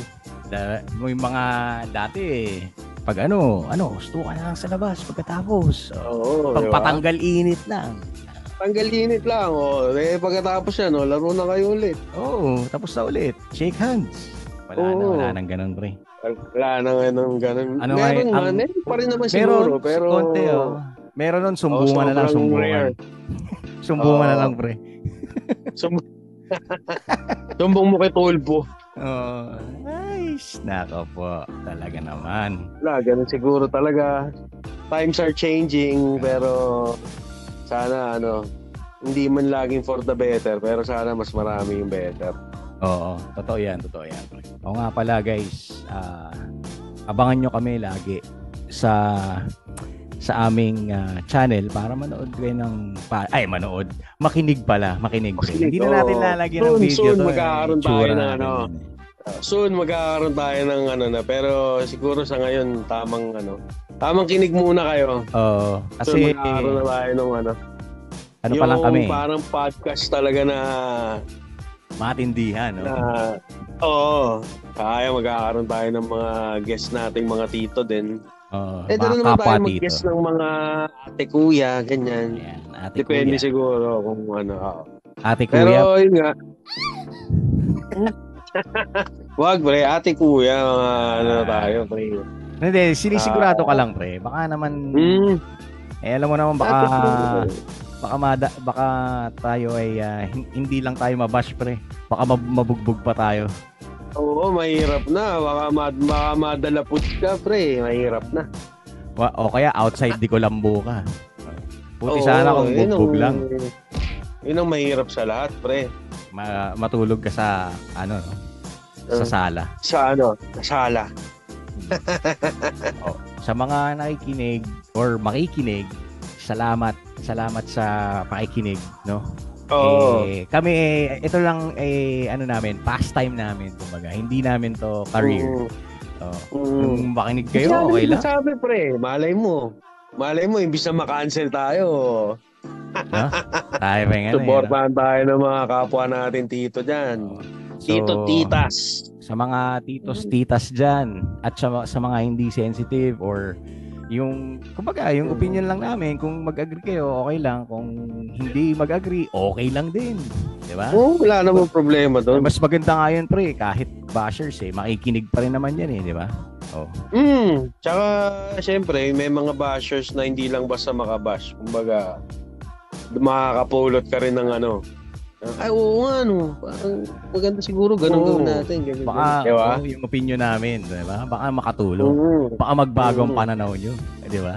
E: Yung mga dati, pag gusto ka na lang sa labas pagkatapos.
D: Oo,
E: Pagpatanggal init lang.
D: Tanggal init lang. Pagkatapos yan, laro na kayo ulit.
E: Oo, tapos na ulit. Shake hands. Wala nang ganun, pre.
D: Wala na nga nung ganun.
E: Ano
D: meron
E: nga,
D: nga, meron pa rin naman siguro. Pero,
E: konti, meron nun, sumbungan na lang,
D: sobrang
E: sumbungan.
D: rare.
E: Sumbungan na
D: Oo.
E: lang, pre.
D: Sumbong mo kay Tulpo.
E: Oh, nice. Nako po. Talaga naman.
D: Wala, ganun siguro talaga. Times are changing, pero sana hindi man laging for the better, pero sana mas marami yung better.
E: Oo, totoo yan. Oo nga pala, guys. Abangan nyo kami lagi sa aming channel para manood kayo ng makinig pala, makinig. Hindi na natin lalagyan ng video
D: soon
E: to.
D: magkakaroon tayo
E: Itsura
D: ng
E: natin.
D: Soon magkakaroon tayo ng na, pero siguro sa ngayon tamang kinig muna kayo.
E: Oo,
D: Kasi
E: kasi
D: magkakaroon na tayo ng
E: ano pa lang kami,
D: yung parang podcast talaga na
E: matindihan, no?
D: Kaya magkakaroon tayo ng mga guest nating mga tito din.
E: Oo,
D: Doon
E: mga
D: naman
E: kapwa
D: tayo
E: dito.
D: mag-guest ng mga ate kuya, ganyan.
E: Ayan, ate
D: Depende
E: kuya.
D: siguro kung
E: Ate
D: Pero
E: kuya,
D: yun nga. Wag pre, ate kuya, mga tayo pre.
E: hindi, sinisigurado ka lang, pre. Baka naman, alam mo naman, baka tayo ay hindi lang tayo mabash, pre. Baka mabugbog pa tayo.
D: Oo, mahirap na. Baka madalapot ka pre, mahirap na.
E: O kaya outside di Colombo ka. Buti sana kung bugbog lang.
D: Yun ang mahirap sa lahat, pre.
E: Matulog ka sa sa sala.
D: Sa sala.
E: Sa mga nakikinig or makikinig, salamat sa pakikinig, no?
D: Oo.
E: Kami ito lang namin, pastime namin kumbaga. Hindi namin to career. Kung makinig kayo, okay lang.
D: Sabi pre, malay mo, imbis na ma-cancel tayo.
E: No? Tayo pa nga.
D: Suportahan tayo ng mga kapwa natin tito dyan. Tito, titas.
E: Sa mga titos, titas dyan, at sa mga hindi sensitive or yung opinion lang namin, kung mag-agree kayo, okay lang. Kung hindi mag-agree, okay lang din. Di ba?
D: Wala namang problema doon.
E: Mas maganda nga yun, pre, kahit bashers makikinig pa rin naman yan di ba?
D: Tsaka, syempre, may mga bashers na hindi lang basta makabash. Kumbaga, makakapulot ka rin ng ay, oo nga, parang maganda siguro, ganun gawin natin. Ganun,
E: Baka,
D: diba?
E: yung opinion namin, di ba? Baka makatulong. Baka magbago ang pananaw nyo. Di ba?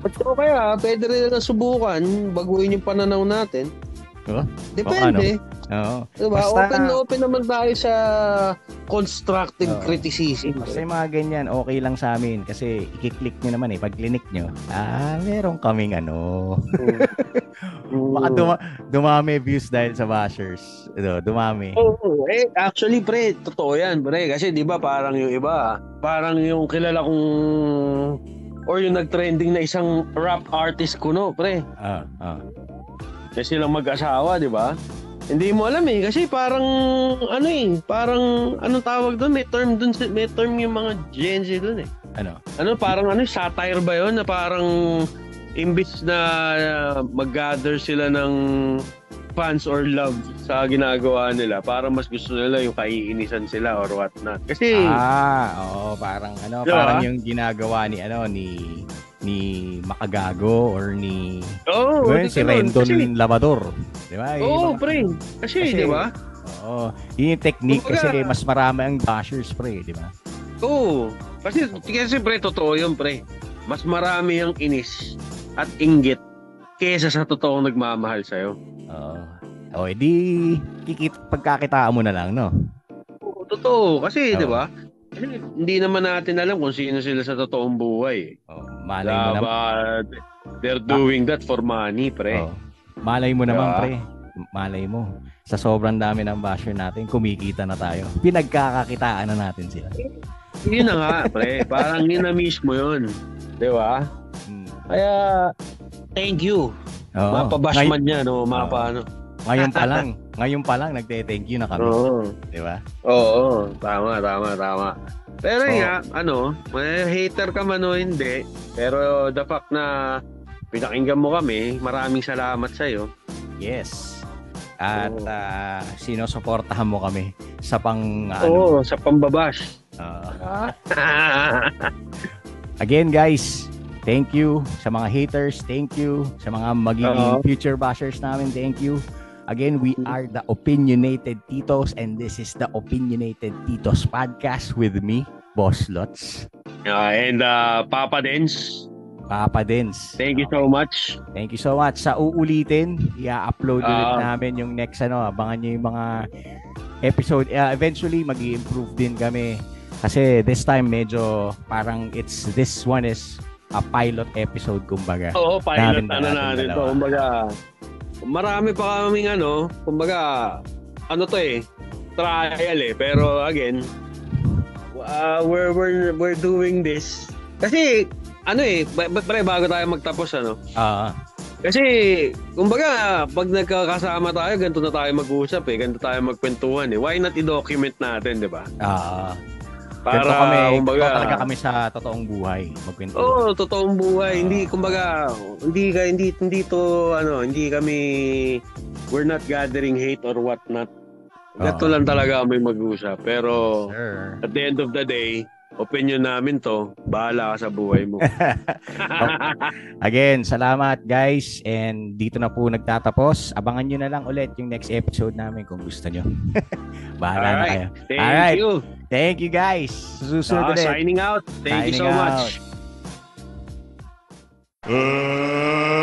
D: At kaya, pwede rin na subukan, baguhin yung pananaw natin. Depende.
E: Oo.
D: Diba?
E: Basta,
D: Open naman tayo sa constructive criticism.
E: Basta yung mga ganyan, okay lang sa amin. Kasi i-click nyo naman pag clinic nyo, meron kaming Baka dumami views dahil sa bashers. Dumami.
D: Actually, pre, totoo yan, pre. Kasi di ba parang yung iba, parang yung kilala kong or yung nag-trending na isang rap artist kuno, pre. Kasi silang mag-asawa, di ba? Hindi mo alam kasi parang parang anong tawag doon? May term yung mga Gen Z doon parang satire ba yun na parang imbis na mag-gather sila ng fans or love sa ginagawa nila, parang mas gusto nila yung kaiinisan sila or what not. Kasi
E: parang
D: diba?
E: Parang yung ginagawa ni Makagago or ni si
D: ganun.
E: Rendon Labador. Di ba?
D: Pre. Kasi, di ba?
E: Oo. Yun yung technique
D: Kumbaga,
E: kasi mas marami ang bashers, pre. Di ba?
D: Oo. Kasi pre, totoo yun, pre. Mas marami ang inis at inggit kesa sa totoong nagmamahal sa'yo.
E: Oo. O, edi pagkakitaan mo na lang, no?
D: Oo, totoo. Kasi,
E: Oo.
D: di ba? Hindi naman natin alam kung sino sila sa totoong buhay.
E: Oh, malay mo naman.
D: They're doing that for money, pre.
E: Oh, malay mo naman,
D: Diba?
E: pre. Malay mo. Sa sobrang dami ng basher natin, kumikita na tayo. Pinagkakakitaan na natin sila.
D: Yun na nga, pre. Parang yun na mismo yun. Di ba? Kaya, thank you.
E: Oo.
D: Mapabash man yan, no?
E: Ngayon pa lang, nagte-thank you na kami.
D: Oo.
E: Di ba?
D: Oo. Tama. Pero
E: So,
D: nga, may hater ka man o hindi. Pero the fact na pinakinggan mo kami, maraming salamat sa'yo.
E: yes. At sinusuportahan mo kami sa
D: sa pambabash.
E: Again, guys, thank you sa mga haters. Thank you sa mga magiging future bashers namin. Thank you. Again, we are the Opinionated Titos and this is the Opinionated Titos podcast with me, Boss Lots.
D: And Papa Dens.
E: Papa Dens.
D: Thank you so much.
E: Thank you so much. Sa uulitin, i-upload ulit namin yung next abangan nyo yung mga episode. Eventually, mag-i-improve din kami. Kasi this time, medyo parang this one is a pilot episode, kumbaga.
D: Oo, pilot
E: natin
D: ito. Kumbaga, marami pa kaming kumbaga, trial Pero again, we're doing this. Kasi, bago tayo magtapos, Kasi, kumbaga, pag nagkakasama tayo, ganito na tayo mag-usap ganito tayo magkwentuhan Why not i-document natin, di ba? Para, kumbaga,
E: talaga kami sa totoong buhay magkwentuhan.
D: Oo, totoong buhay. Hindi, kumbaga, hindi kami, we're not gathering hate or what not. Ganito lang talaga kami mag-usap. Pero,
E: Sir.
D: at the end of the day, opinion namin to, bahala ka sa buhay mo.
E: Again, salamat guys. And dito na po nagtatapos. Abangan nyo na lang ulit yung next episode namin kung gusto nyo. Bahala na kayo.
D: Thank you.
E: Thank you guys. Susunod ulit.
D: Signing out. Thank you so much.
E: Out.